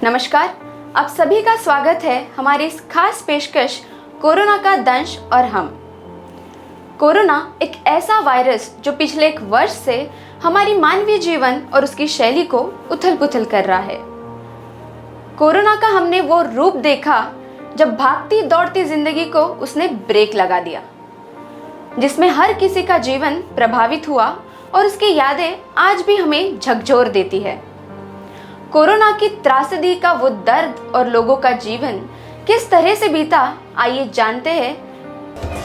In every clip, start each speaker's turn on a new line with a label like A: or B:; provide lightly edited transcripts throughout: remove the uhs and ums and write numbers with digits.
A: नमस्कार, आप सभी का स्वागत है हमारी इस खास पेशकश कोरोना का दंश और हम। कोरोना एक ऐसा वायरस जो पिछले 1 वर्ष से हमारी मानवीय जीवन और उसकी शैली को उथल-पुथल कर रहा है। कोरोना का हमने वो रूप देखा जब भागती दौड़ती जिंदगी को उसने ब्रेक लगा दिया, जिसमें हर किसी का जीवन प्रभावित हुआ और उसकी यादें आज भी हमें झकझोर देती है। कोरोना की त्रासदी का वो दर्द और लोगों का जीवन किस तरह से बीता, आइए जानते हैं।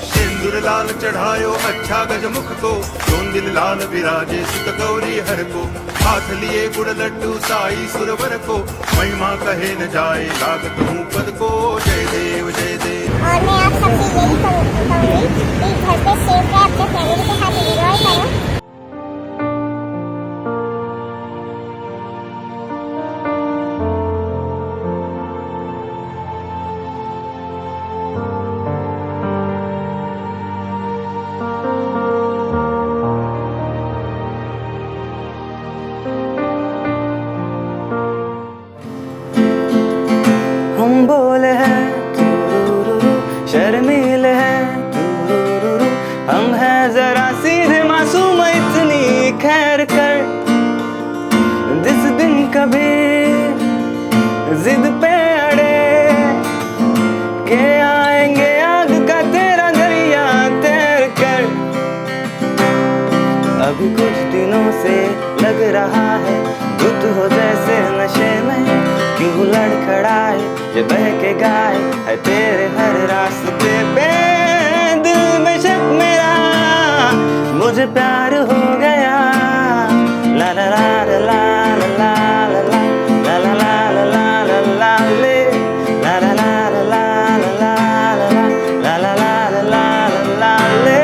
B: सिंदूर लाल चढ़ायो अच्छा गजमुख को, चोंदिल लाल विराजे सुत गौरी हर को, हाथ लिए गुड़ लड्डू साई सुरवर को, महिमा कहे न जाए लागत हूँ पद को, जय देव जय देव।
C: और मैं आप सबसे यही कहूँगी कि घर पे सेफ रहे, अपने फैमिली के साथ एंजॉय करो।
D: हम बोले हैं तुरुरुरु, शर्मीले हैं तुरुरुरु, हम हैं जरा सीधे मासूम इतनी खैर कर, जिस दिन कभी जिद पे अड़े के आएंगे आग का तेरा दरिया तैर कर। अभी कुछ दिनों से लग रहा है धुत हो जैसे नशे में, क्यों लड़खड़ाए ये बहके गाए है तेरे हर रास्ते पे। दिल में शक मेरा मुझे प्यार हो गया, ला ला ला ला ला ला ला ला ला ला ला ला ला ले, ला ला ला ला ला ला ला ला ला ला ला ले।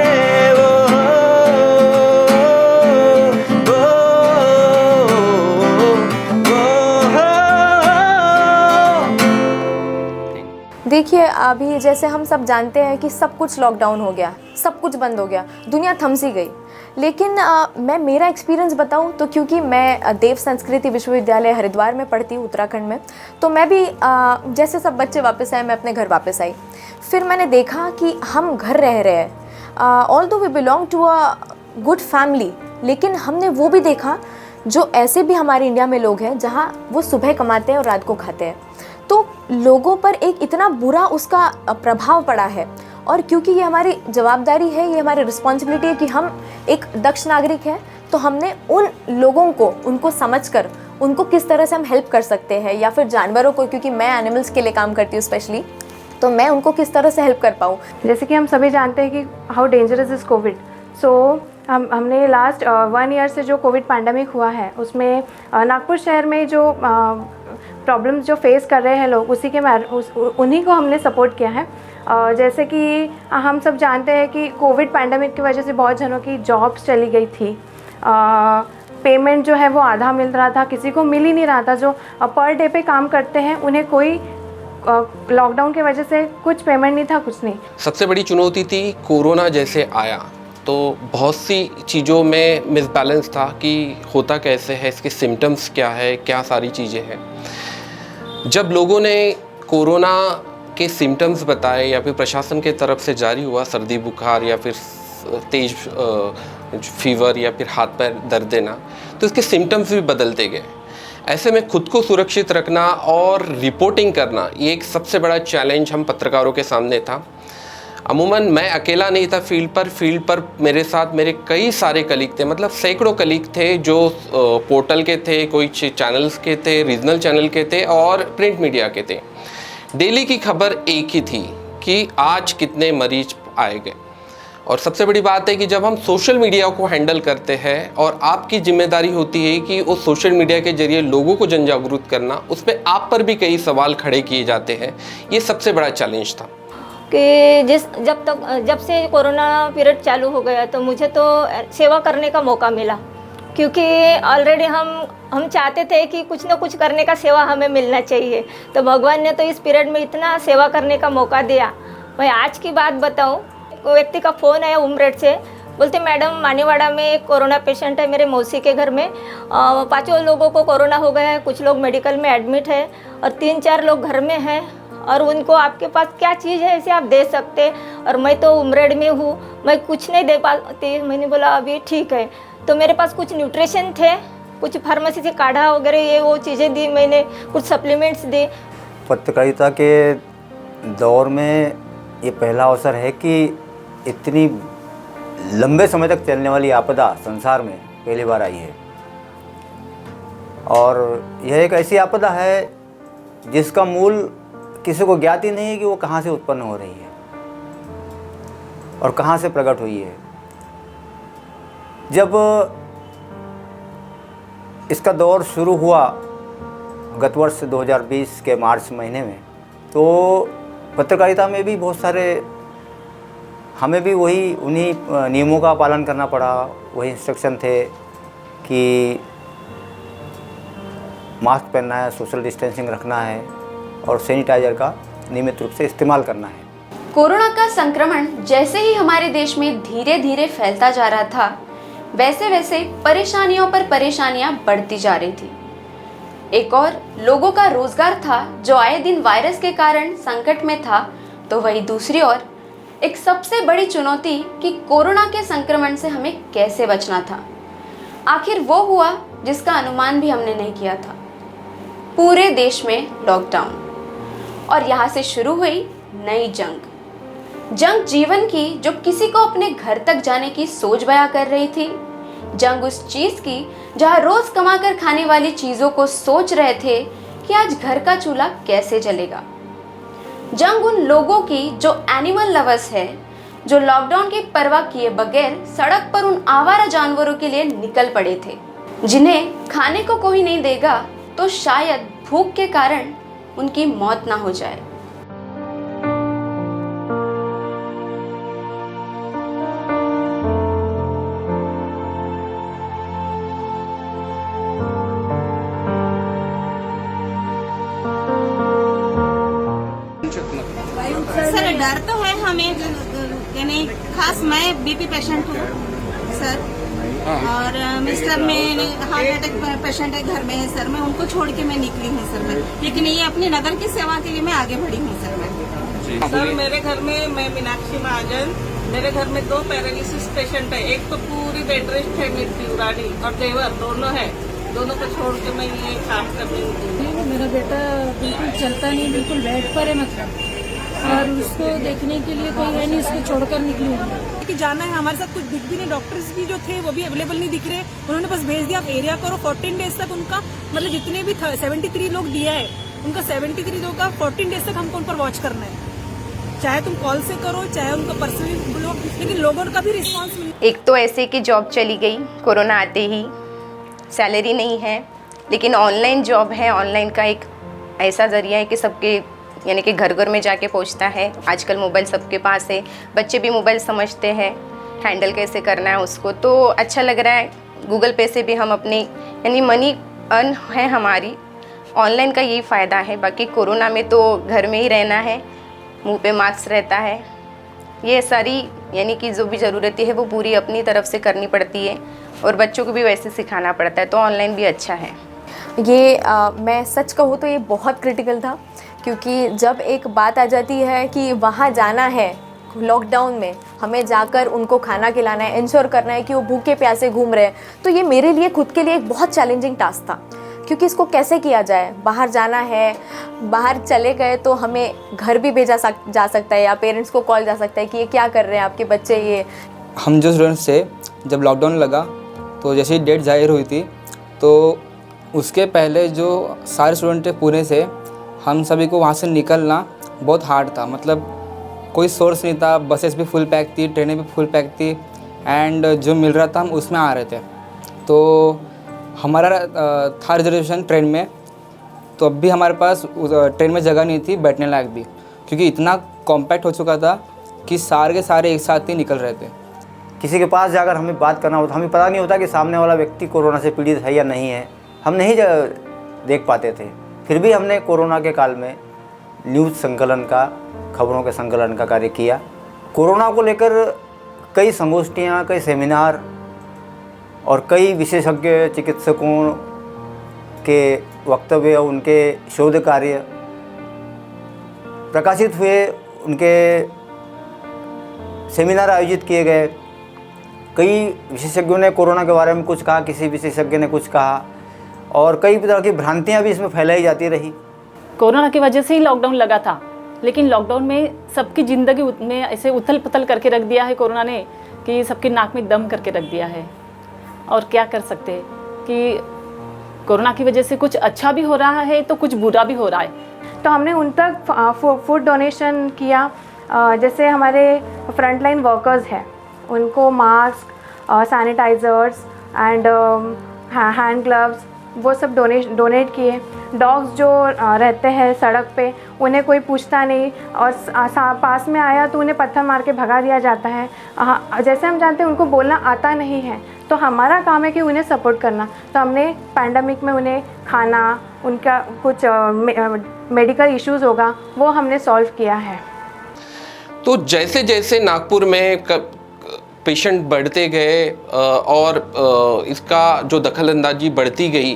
E: देखिए, अभी जैसे हम सब जानते हैं कि सब कुछ लॉकडाउन हो गया, सब कुछ बंद हो गया, दुनिया थम सी गई। लेकिन मैं मेरा एक्सपीरियंस बताऊं तो क्योंकि मैं देव संस्कृति विश्वविद्यालय हरिद्वार में पढ़ती हूँ, उत्तराखंड में, तो मैं भी जैसे सब बच्चे वापस आए, मैं अपने घर वापस आई। फिर मैंने देखा कि हम घर रह रहे हैं, although we belong to a good family, लेकिन हमने वो भी देखा जो ऐसे भी हमारे इंडिया में लोग हैं जहाँ वो सुबह कमाते हैं और रात को खाते हैं। तो लोगों पर एक इतना बुरा उसका प्रभाव पड़ा है, और क्योंकि ये हमारी जवाबदारी है, ये हमारी रिस्पॉन्सिबिलिटी है कि हम एक दक्ष नागरिक हैं, तो हमने उन लोगों को, उनको समझकर उनको किस तरह से हम हेल्प कर सकते हैं, या फिर जानवरों को, क्योंकि मैं एनिमल्स के लिए काम करती हूँ स्पेशली, तो मैं उनको किस तरह से हेल्प कर पाऊँ।
F: जैसे कि हम सभी जानते हैं कि हाउ डेंजरस इज़ कोविड। सो हमने लास्ट 1 ईयर से जो कोविड पैंडमिक हुआ है, उसमें नागपुर शहर में जो प्रॉब्लम्स जो फेस कर रहे हैं लोग, उन्हीं को हमने सपोर्ट किया है। जैसे कि हम सब जानते हैं कि कोविड पैंडमिक की वजह से बहुत जनों की जॉब्स चली गई थी, पेमेंट जो है वो आधा मिल रहा था, किसी को मिल ही नहीं रहा था। जो पर डे पे काम करते हैं उन्हें कोई लॉकडाउन की वजह से कुछ पेमेंट नहीं था, कुछ नहीं।
G: सबसे बड़ी चुनौती थी कोरोना जैसे आया तो बहुत सी चीज़ों में मिसबैलेंस था कि होता कैसे है, इसके सिम्टम्स क्या है, क्या सारी चीज़ें हैं। जब लोगों ने कोरोना के सिम्टम्स बताए या फिर प्रशासन के तरफ से जारी हुआ सर्दी बुखार या फिर तेज फीवर या फिर हाथ पैर दर्द देना, तो इसके सिम्टम्स भी बदलते गए। ऐसे में खुद को सुरक्षित रखना और रिपोर्टिंग करना, ये एक सबसे बड़ा चैलेंज हम पत्रकारों के सामने था। अमूमन मैं अकेला नहीं था फील्ड पर मेरे साथ मेरे कई सारे कलीग थे, मतलब सैकड़ों कलीग थे जो पोर्टल के थे, कोई चैनल्स के थे, रीजनल चैनल के थे और प्रिंट मीडिया के थे। डेली की खबर एक ही थी कि आज कितने मरीज आए गए। और सबसे बड़ी बात है कि जब हम सोशल मीडिया को हैंडल करते हैं और आपकी जिम्मेदारी होती है कि उस सोशल मीडिया के जरिए लोगों को जन जागरूक करना, उस पर आप पर भी कई सवाल खड़े किए जाते हैं। ये सबसे बड़ा चैलेंज था
H: कि जब से कोरोना पीरियड चालू हो गया तो मुझे तो सेवा करने का मौका मिला, क्योंकि ऑलरेडी हम चाहते थे कि कुछ ना कुछ करने का सेवा हमें मिलना चाहिए। तो भगवान ने तो इस पीरियड में इतना सेवा करने का मौका दिया। मैं आज की बात बताऊं, व्यक्ति का फ़ोन आया उमरेड से बोलते मैडम मानीवाड़ा में एक कोरोना पेशेंट है मेरे मौसी के घर में, 5 लोगों को कोरोना हो गया है, कुछ लोग मेडिकल में एडमिट है और 3-4 लोग घर में हैं और उनको आपके पास क्या चीज़ है ऐसे आप दे सकते। और मैं तो उमरेड में हूँ, मैं कुछ नहीं दे पाती। मैंने बोला अभी ठीक है, तो मेरे पास कुछ न्यूट्रिशन थे, कुछ फार्मेसी से काढ़ा वगैरह ये वो चीज़ें दी मैंने, कुछ सप्लीमेंट्स दी।
I: पत्रकारिता के दौर में ये पहला अवसर है कि इतनी लंबे समय तक चलने वाली आपदा संसार में पहली बार आई है। और यह एक ऐसी आपदा है जिसका मूल किसी को ज्ञात ही नहीं है कि वो कहाँ से उत्पन्न हो रही है और कहाँ से प्रकट हुई है। जब इसका दौर शुरू हुआ गत वर्ष 2020 के मार्च महीने में, तो पत्रकारिता में भी बहुत सारे हमें भी वही उन्हीं नियमों का पालन करना पड़ा। वही इंस्ट्रक्शन थे कि मास्क पहनना है, सोशल डिस्टेंसिंग रखना है और सैनिटाइज़र का नियमित रूप से इस्तेमाल करना है।
A: कोरोना का संक्रमण जैसे ही हमारे देश में धीरे धीरे फैलता जा रहा था, वैसे वैसे परेशानियों पर परेशानियां बढ़ती जा रही थी। एक और लोगों का रोजगार था जो आए दिन वायरस के कारण संकट में था, तो वही दूसरी ओर एक सबसे बड़ी चुनौती कि कोरोना के संक्रमण से हमें कैसे बचना था। आखिर वो हुआ जिसका अनुमान भी हमने नहीं किया था। पूरे देश में लॉकडाउन और यहाँ से शुरू हुई नई जंग जीवन की जो किसी को अपने घर तक जाने की सोच बयां कर रही थी। जंग उस चीज की जहां रोज कमाकर खाने वाली चीजों को सोच रहे थे कि आज घर का चूल्हा कैसे जलेगा। जंग उन लोगों की जो एनिमल लवर्स है, जो लॉकडाउन की परवाह किए बगैर सड़क पर उन आवारा जानवरों के लिए निकल पड़े थे, जिन्हें खाने को कोई नहीं देगा तो शायद भूख के कारण उनकी मौत ना हो जाए।
J: सर डर तो है हमें, यानी खास मैं बीपी पेशेंट हूँ सर, और मिस्टर में हार्ट अटैक पेशेंट है, घर में है सर। मैं उनको छोड़ के मैं निकली हूँ सर मैं, लेकिन ये अपने नगर की सेवा के लिए मैं आगे बढ़ी हूँ सर मैं।
K: सर मेरे घर में मैं मीनाक्षी महाजन, मेरे घर में 2 पैरालिसिस पेशेंट है, एक तो पूरी बेड रेस्ट है मेरी रानी और देवर दोनों है, दोनों को छोड़ के मैं ये काम कर रही हूँ।
L: मेरा बेटा बिल्कुल चलता नहीं, बिल्कुल बेड पर है मतलब, और उसको देखने के लिए कोई है नहीं, उसको छोड़कर निकली हूँ
J: कि जाना है। हमारे साथ कुछ दिख भी नहीं, डॉक्टर्स भी जो थे वो भी अवेलेबल नहीं दिख रहे। उन्होंने बस भेज दिया आप एरिया करो। 14 डेज तक उनका मतलब जितने भी 73 लोग दिया है, उनका 73 लोग का 14 डेज तक हमको उन पर वॉच करना है। चाहे तुम कॉल से करो, चाहे उनका पर्सनली बोलो, लेकिन लोगों का भी रिस्पॉन्स मिले।
M: एक तो ऐसे कि जॉब चली गई कोरोना आते ही, सैलरी नहीं है, लेकिन ऑनलाइन जॉब है। ऑनलाइन का एक ऐसा ज़रिया है कि सबके यानी कि घर घर में जाके पहुंचता है। आजकल मोबाइल सबके पास है, बच्चे भी मोबाइल समझते हैं, हैंडल कैसे करना है उसको, तो अच्छा लग रहा है। गूगल पे से भी हम अपनी यानी मनी अर्न है हमारी। ऑनलाइन का यही फ़ायदा है। बाकी कोरोना में तो घर में ही रहना है, मुंह पे मास्क रहता है, ये सारी यानी कि जो भी ज़रूरतें है वो पूरी अपनी तरफ से करनी पड़ती है और बच्चों को भी वैसे सिखाना पड़ता है, तो ऑनलाइन भी अच्छा है।
E: ये मैं सच कहूँ तो ये बहुत क्रिटिकल था, क्योंकि जब एक बात आ जाती है कि वहाँ जाना है लॉकडाउन में, हमें जाकर उनको खाना खिलाना है, इंश्योर करना है कि वो भूखे प्यासे घूम रहे हैं, तो ये मेरे लिए खुद के लिए एक बहुत चैलेंजिंग टास्क था। क्योंकि इसको कैसे किया जाए, बाहर जाना है, बाहर चले गए तो हमें घर भी भेजा जा सकता है या पेरेंट्स को कॉल जा सकता है कि ये क्या कर रहे हैं आपके बच्चे। ये
N: हम जो स्टूडेंट्स थे, जब लॉकडाउन लगा तो जैसे ही डेट जाहिर हुई थी, तो उसके पहले जो सारे स्टूडेंट थे पुणे से, हम सभी को वहाँ से निकलना बहुत हार्ड था। मतलब कोई सोर्स नहीं था, बसेस भी फुल पैक थी, ट्रेनें भी फुल पैक थी, एंड जो मिल रहा था हम उसमें आ रहे थे। तो हमारा था रिजर्वेशन ट्रेन में, तो अब भी हमारे पास ट्रेन में जगह नहीं थी बैठने लायक भी, क्योंकि इतना कॉम्पैक्ट हो चुका था कि सारे के सारे एक साथ ही निकल रहे थे।
I: किसी के पास जाकर हमें बात करना होता, हमें पता नहीं होता कि सामने वाला व्यक्ति कोरोना से पीड़ित है या नहीं है, हम नहीं देख पाते थे। फिर भी हमने कोरोना के काल में न्यूज़ संकलन का, खबरों के संकलन का कार्य किया। कोरोना को लेकर कई संगोष्ठियाँ, कई सेमिनार और कई विशेषज्ञ चिकित्सकों के वक्तव्य, उनके शोध कार्य प्रकाशित हुए, उनके सेमिनार आयोजित किए गए। कई विशेषज्ञों ने कोरोना के बारे में कुछ कहा, किसी विशेषज्ञ ने कुछ कहा, और कई तरह की भ्रांतियां भी इसमें फैलाई जाती रही।
O: कोरोना की वजह से ही लॉकडाउन लगा था, लेकिन लॉकडाउन में सबकी ज़िंदगी में ऐसे उथल पुथल करके रख दिया है कोरोना ने कि सबकी नाक में दम करके रख दिया है। और क्या कर सकते हैं कि कोरोना की वजह से कुछ अच्छा भी हो रहा है तो कुछ बुरा भी हो रहा है।
F: तो हमने उन तक फूड डोनेशन किया। जैसे हमारे फ्रंटलाइन वर्कर्स हैं, उनको mask, sanitisers and hand gloves वो सब डोनेट किए। डॉग्स जो रहते हैं सड़क पे, उन्हें कोई पूछता नहीं और पास में आया तो उन्हें पत्थर मार के भगा दिया जाता है। जैसे हम जानते हैं उनको बोलना आता नहीं है, तो हमारा काम है कि उन्हें सपोर्ट करना। तो हमने पैंडमिक में उन्हें खाना, उनका कुछ मेडिकल इश्यूज़ होगा वो हमने सॉल्व किया है।
G: तो जैसे जैसे नागपुर में पेशेंट बढ़ते गए और इसका जो दखलंदाजी बढ़ती गई,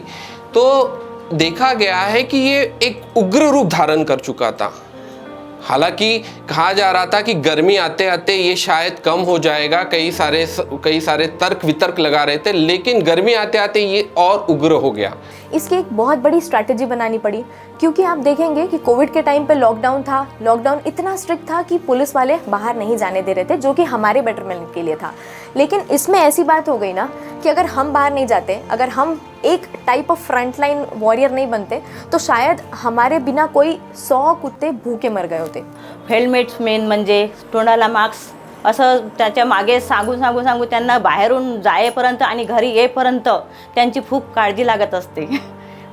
G: तो देखा गया है कि ये एक उग्र रूप धारण कर चुका था। हालांकि कहा जा रहा था कि गर्मी आते आते ये शायद कम हो जाएगा, कई सारे तर्क वितर्क लगा रहे थे, लेकिन गर्मी आते आते ये और उग्र हो गया।
E: इसकी एक बहुत बड़ी स्ट्रैटेजी बनानी पड़ी, क्योंकि आप देखेंगे कि कोविड के टाइम पे लॉकडाउन था। लॉकडाउन इतना स्ट्रिक्ट था कि पुलिस वाले बाहर नहीं जाने दे रहे थे, जो कि हमारे बेटरमेंट के लिए था। लेकिन इसमें ऐसी बात हो गई ना कि अगर हम बाहर नहीं जाते, अगर हम एक टाइप ऑफ फ्रंटलाइन वॉरियर नहीं बनते, तो शायद हमारे बिना कोई 100 कुत्ते भूखे मर गए होते।
P: हेल्मेट्स मेन म्हणजे तोंडाला मास्क असं त्याच्या मागे सांगू त्यांना बाहेरून जाएपर्यंत आणि घरी येईपर्यंत त्यांची खूप काळजी लागत असते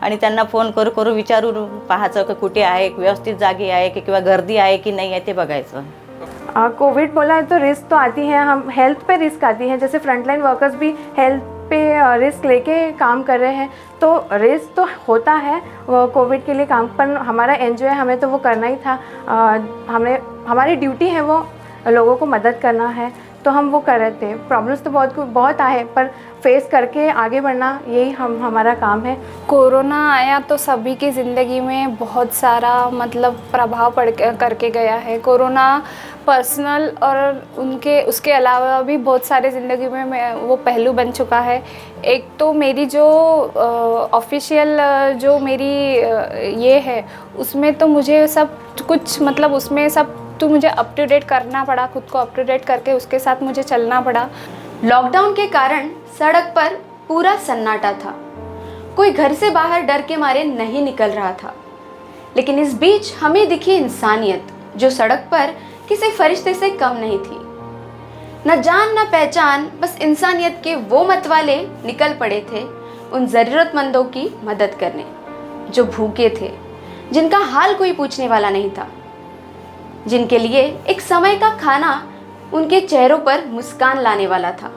P: आणि त्यांना फोन करू विचारून पाहायचं की कुठे आहे, व्यवस्थित जागी आहे की किंवा गर्दी आहे की नाही आहे ते बघायचं।
F: कोविड बोला है तो रिस्क तो आती है, हम हेल्थ पे रिस्क आती है। जैसे फ्रंटलाइन वर्कर्स भी हेल्थ पे रिस्क लेके काम कर रहे हैं, तो रिस्क तो होता है वो कोविड के लिए काम, पर हमारा एनजीओ है, हमें तो वो करना ही था। हमारी ड्यूटी है वो लोगों को मदद करना है, तो हम वो कर रहे थे। प्रॉब्लम्स तो बहुत आए, पर फेस करके आगे बढ़ना यही हमारा काम है।
Q: कोरोना आया तो सभी की ज़िंदगी में बहुत सारा मतलब प्रभाव करके गया है। कोरोना पर्सनल और उसके अलावा भी बहुत सारे ज़िंदगी में वो पहलू बन चुका है। एक तो मेरी जो ऑफिशियल जो मेरी ये है, उसमें तो मुझे सब कुछ मतलब उसमें सब तो मुझे अप टू डेट करना पड़ा, खुद को अप टू डेट करके उसके साथ मुझे चलना पड़ा।
A: लॉकडाउन के कारण सड़क पर पूरा सन्नाटा था, कोई घर से बाहर डर के मारे नहीं निकल रहा था। लेकिन इस बीच हमें दिखी इंसानियत, जो सड़क पर किसी फरिश्ते से कम नहीं थी। न जान न पहचान, बस इंसानियत के वो मतवाले निकल पड़े थे उन ज़रूरतमंदों की मदद करने, जो भूखे थे, जिनका हाल कोई पूछने वाला नहीं था, जिनके लिए एक समय का खाना उनके चेहरों पर मुस्कान लाने वाला था।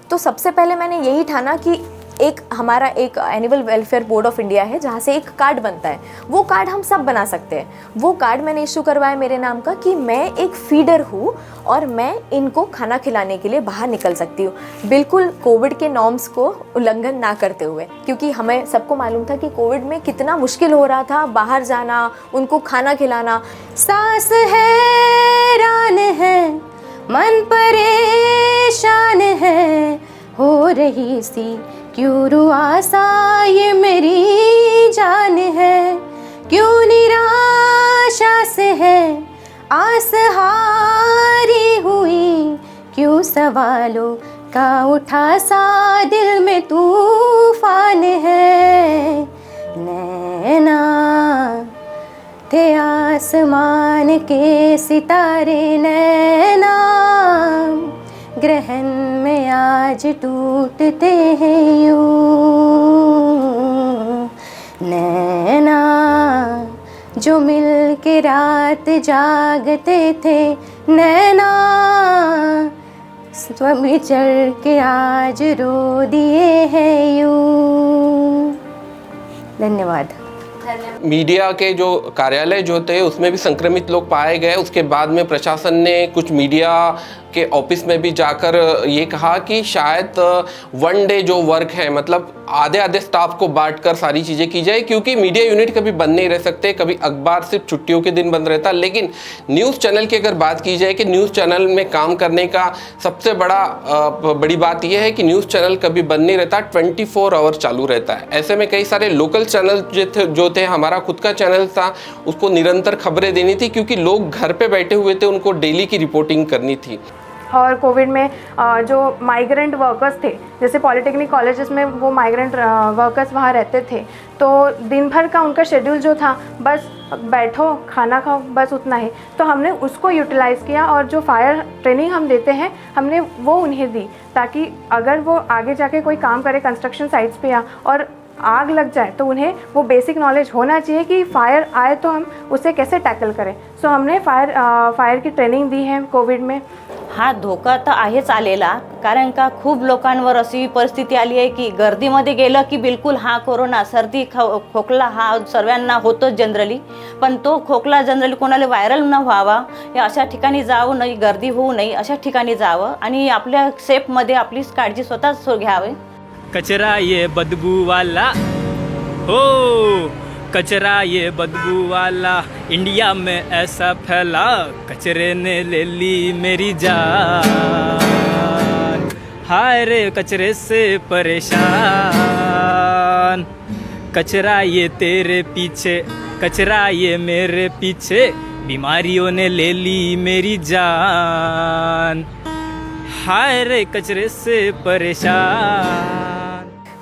E: तो सबसे पहले मैंने यही ठाना कि हमारा एक animal welfare board of India है, जहाँ से एक कार्ड बनता है, वो कार्ड हम सब बना सकते हैं। वो कार्ड मैंने इशू करवाया मेरे नाम का कि मैं एक फीडर हूँ और मैं इनको खाना खिलाने के लिए बाहर निकल सकती हूँ, बिल्कुल कोविड के नॉर्म्स को उल्लंघन ना करते हुए। क्योंकि हमें सबको मालूम था कि कोविड में कितना मुश्किल हो रहा था बाहर जाना, उनको खाना खिलाना।
M: सांस हैरान है, मन परेशान है, हो रही सी क्यों रुआसा ये मेरी जान है, क्यों निराशा से है आस हारी हुई, क्यों सवालों का उठा सा दिल में तूफान है। नैना थे आसमान के सितारे, नैना ग्रहण में आज टूटते हैं यूं। नैना जो मिल के रात जागते थे, नैना स्वामी चढ़ के आज रो दिए हैं यूं। धन्यवाद।
G: मीडिया के जो कार्यालय जो थे उसमें भी संक्रमित लोग पाए गए। उसके बाद में प्रशासन ने कुछ मीडिया के ऑफिस में भी जाकर ये कहा कि शायद वन डे जो वर्क है, मतलब आधे आधे स्टाफ को बांटकर सारी चीज़ें की जाए, क्योंकि मीडिया यूनिट कभी बंद नहीं रह सकते, कभी अखबार सिर्फ छुट्टियों के दिन बंद रहता। लेकिन न्यूज़ चैनल की अगर बात की जाए कि न्यूज़ चैनल में काम करने का सबसे बड़ी बात यह है कि न्यूज़ चैनल कभी बंद नहीं रहता, 24 आवर चालू रहता है। ऐसे में कई सारे लोकल चैनल जो थे, हमारा खुद का चैनल था, उसको निरंतर खबरें देनी थी, क्योंकि लोग घर पे बैठे हुए थे, उनको डेली की रिपोर्टिंग करनी थी।
F: और कोविड में जो माइग्रेंट वर्कर्स थे, जैसे पॉलिटेक्निक कॉलेजेस में वो माइग्रेंट वर्कर्स वहाँ रहते थे, तो दिन भर का उनका शेड्यूल जो था, बस बैठो खाना खाओ, बस उतना ही। तो हमने उसको यूटिलाइज़ किया और जो फायर ट्रेनिंग हम देते हैं हमने वो उन्हें दी, ताकि अगर वो आगे जाके कोई काम करे कंस्ट्रक्शन साइट्स पे या और आग लग जाए तो उन्हें वो बेसिक नॉलेज होना चाहिए कि फायर आए तो हम उसे कैसे टॅकल करें। सो हमने फायर की ट्रेनिंग दी है कोविड में।
P: हा धोका तर आहेच आलेला, कारण का खूप लोकांवर अशी परिस्थिती आली आहे की गर्दीमध्ये गेलं की बिलकुल हा कोरोना, सर्दी खोकला हा सर्वांना होतोच जनरली, पण तो खोकला जनरली कोणाला व्हायरल न व्हावा या अशा ठिकाणी जावं, नाही गर्दी होऊ नये अशा ठिकाणी जावं आणि आपल्या सेफमध्ये आपली काळजी स्वतःच घ्यावी।
R: कचरा ये बदबू वाला हो, कचरा ये बदबू वाला इंडिया में ऐसा फैला, कचरे ने ले ली मेरी जान। हाय रे कचरे से परेशान, कचरा ये तेरे पीछे, कचरा ये मेरे पीछे, बीमारियों ने ले ली मेरी जान। हाय रे कचरे से परेशान।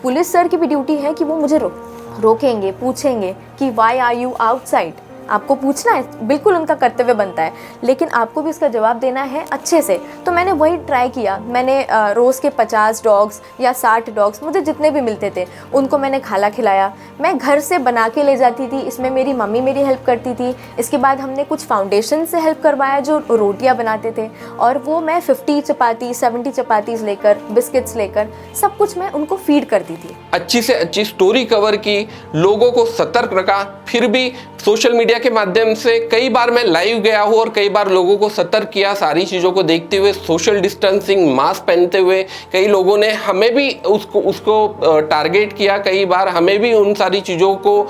E: पुलिस सर की भी ड्यूटी है कि वो मुझे रोकेंगे, पूछेंगे कि वाई आर यू आउटसाइड। आपको पूछना है, बिल्कुल उनका कर्तव्य बनता है, लेकिन आपको भी उसका जवाब देना है अच्छे से। तो मैंने वही ट्राई किया। मैंने रोज़ के 50 डॉग्स या 60 डॉग्स, मुझे जितने भी मिलते थे उनको मैंने खाना खिलाया। मैं घर से बना के ले जाती थी, इसमें मेरी मम्मी मेरी हेल्प करती थी। इसके बाद हमने कुछ फाउंडेशन से हेल्प करवाया जो रोटियां बनाते थे, और वो मैं 50 चपाती 70 चपातीस लेकर, बिस्किट्स लेकर, सब कुछ मैं उनको फीड करती थी।
G: अच्छी से अच्छी स्टोरी कवर की, लोगों को सतर्क रखा। फिर भी सोशल मीडिया के माध्यम से कई बार मैं लाइव गया हूँ और कई बार लोगों को सतर्क किया, सारी चीज़ों को देखते हुए, सोशल डिस्टेंसिंग, मास्क पहनते हुए। कई लोगों ने हमें भी उसको टारगेट किया, कई बार हमें भी उन सारी चीज़ों को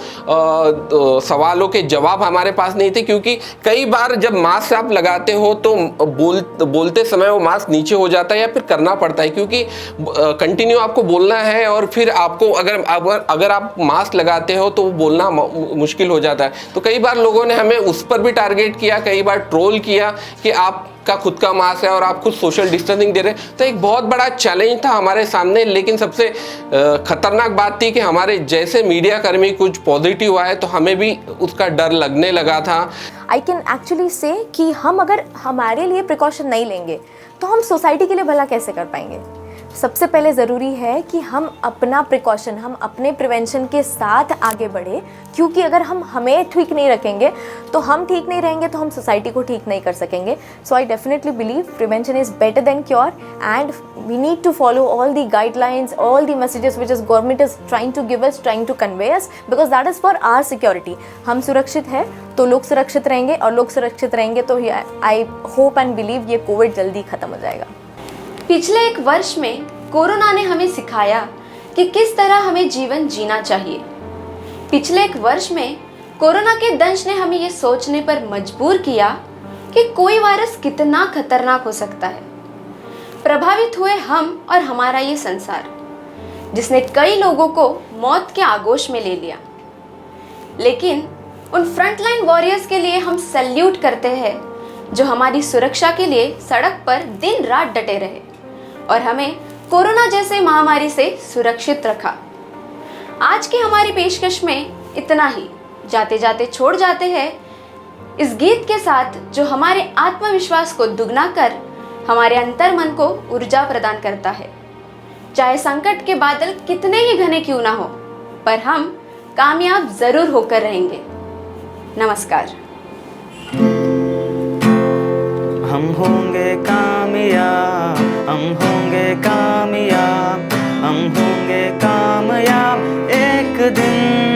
G: सवालों के जवाब हमारे पास नहीं थे, क्योंकि कई बार जब मास्क आप लगाते हो तो बोलते समय वो मास्क नीचे हो जाता है या फिर करना पड़ता है, क्योंकि कंटिन्यू आपको बोलना है और फिर आपको अगर आप मास्क लगाते हो तो बोलना मुश्किल हो जाता है। तो कई बार लोगों ने हमें उस पर भी टारगेट किया, कई बार ट्रोल किया कि आपका खुद का मास्क है और आप खुद सोशल डिस्टेंसिंग दे रहे हैं। तो एक बहुत बड़ा चैलेंज था हमारे सामने, लेकिन सबसे खतरनाक बात थी कि हमारे जैसे मीडिया कर्मी कुछ पॉजिटिव आए तो हमें भी उसका डर लगने लगा था।
E: आई कैन एक्चुअली से कि हम अगर हमारे लिए प्रिकॉशन नहीं लेंगे तो हम सोसाइटी के लिए भला कैसे कर पाएंगे। सबसे पहले ज़रूरी है कि हम अपना प्रिकॉशन, हम अपने प्रिवेंशन के साथ आगे बढ़े, क्योंकि अगर हम हमें ठीक नहीं रखेंगे तो हम ठीक नहीं रहेंगे तो हम सोसाइटी को ठीक नहीं कर सकेंगे। So I definitely believe prevention is better than cure, and we need to follow all the guidelines, all the messages which is government is trying to give us, trying to convey us, because that is for our security. हम सुरक्षित हैं तो लोग सुरक्षित रहेंगे, और लोग सुरक्षित रहेंगे तो आई होप एंड बिलीव ये कोविड जल्दी ख़त्म हो जाएगा।
A: पिछले एक वर्ष में कोरोना ने हमें सिखाया कि किस तरह हमें जीवन जीना चाहिए। पिछले एक वर्ष में कोरोना के दंश ने हमें ये सोचने पर मजबूर किया कि कोई वायरस कितना खतरनाक हो सकता है। प्रभावित हुए हम और हमारा ये संसार, जिसने कई लोगों को मौत के आगोश में ले लिया। लेकिन उन फ्रंटलाइन वॉरियर्स के लिए हम सैल्यूट करते हैं जो हमारी सुरक्षा के लिए सड़क पर दिन रात डटे रहे और हमें कोरोना जैसे महामारी से सुरक्षित रखा। आज की हमारी पेशकश में इतना ही। जाते जाते छोड़ जाते हैं इस गीत के साथ जो हमारे आत्मविश्वास को दुगना कर हमारे अंतर मन को ऊर्जा प्रदान करता है। चाहे संकट के बादल कितने ही घने क्यों ना हो, पर हम कामयाब जरूर होकर रहेंगे। नमस्कार।
D: हम होंगे कामयाब, हम होंगे कामयाब, हम होंगे कामयाब एक दिन।